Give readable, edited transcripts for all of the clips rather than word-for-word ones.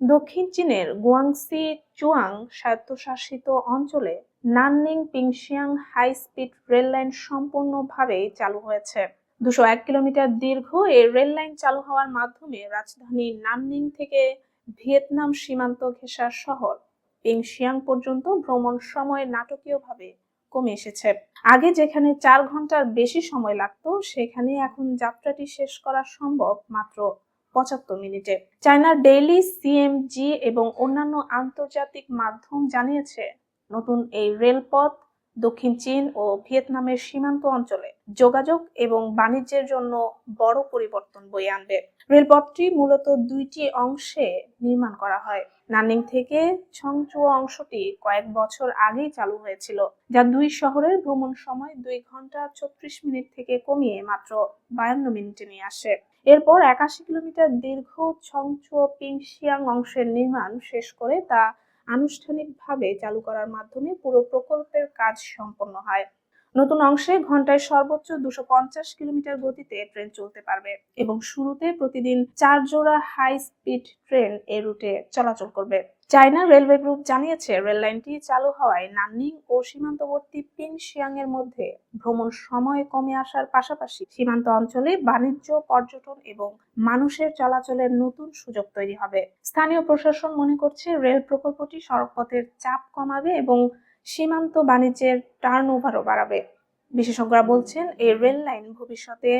দক্ষিণ চীনের Guangxi Cheung স্বায়ত্তশাসিত অঞ্চলে নাননিং পিংশিয়াং হাই স্পিড রেল লাইন সম্পূর্ণভাবে চালু হয়েছে। 201 কিলোমিটার দীর্ঘ এই রেল লাইন চালু হওয়ার মাধ্যমে রাজধানী নাননিং থেকে ভিয়েতনাম সীমান্ত ঘেঁষা শহর পিংশিয়াং পর্যন্ত ভ্রমণ সময় নাটকীয়ভাবে কমে এসেছে। আগে যেখানে 4 ঘন্টার বেশি সময় লাগতো, সেখানে এখন যাত্রাটি শেষ করা সম্ভব মাত্র 75 মিনিটে। চায়নার ডেইলি সিএমজি এবং অন্যান্য আন্তর্জাতিক মাধ্যম জানিয়েছে, নতুন এই রেলপথ দক্ষিণ চীন ও ভিয়েতনামের সীমান্ত অঞ্চলে যোগাযোগ এবং বাণিজ্যের জন্য বড় পরিবর্তন বয়ে আনবে। রেলপথটি মূলত 2টি অংশে নির্মাণ করা হয়। নাননিং থেকে ছংচুয়া অংশটি কয়েক বছর আগেই চালু হয়েছিল, যা দুই শহরের ভ্রমণ সময় 2 ঘন্টা 36 মিনিট থেকে কমিয়ে মাত্র 52 মিনিটে নিয়ে আসে। এরপর 81 কিলোমিটার দীর্ঘ ছংচুয়া পিংশিয়াং অংশের নির্মাণ শেষ করে তা আনুষ্ঠানিকভাবে চালু করার মাধ্যমে পুরো প্রকল্পের কাজ সম্পন্ন হয়। নতুন অংশে ঘন্টায় সর্বোচ্চ 250 কিলোমিটার গতিতে ট্রেন চলতে পারবে এবং শুরুতে প্রতিদিন 4 জোড়া হাই স্পিড ট্রেন এই রুটে চলাচল করবে। চায়না রেলওয়ে গ্রুপ জানিয়েছে, রেল লাইনটি চালু হওয়ায় নাননিং ও সীমান্তবর্তী পিংশিয়াং এর মধ্যে ভ্রমণ সময় কমে আসার পাশাপাশি সীমান্ত অঞ্চলে বাণিজ্য, পর্যটন এবং মানুষের চলাচলের নতুন সুযোগ তৈরি হবে। স্থানীয় প্রশাসন মনে করছে, রেল প্রকল্পটি সড়কপথের চাপ কমাবে এবং সীমান্ত বাণিজ্যের টার্নওভারও বাড়াবে। বিশেষজ্ঞরা বলছেন, এই রেল লাইন ভবিষ্যতে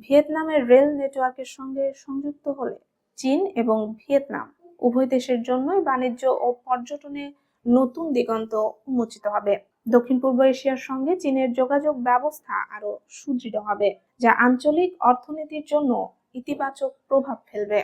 ভিয়েতনামের রেল নেটওয়ার্কের সঙ্গে সংযুক্ত হলে চীন এবং ভিয়েতনাম উভয় দেশের জন্যই বাণিজ্য ও পর্যটনে নতুন দিগন্ত উন্মোচিত হবে। দক্ষিণ পূর্ব এশিয়ার সঙ্গে চীনের যোগাযোগ ব্যবস্থা আরো সুদৃঢ় হবে, যা আঞ্চলিক অর্থনীতির জন্য ইতিবাচক প্রভাব ফেলবে।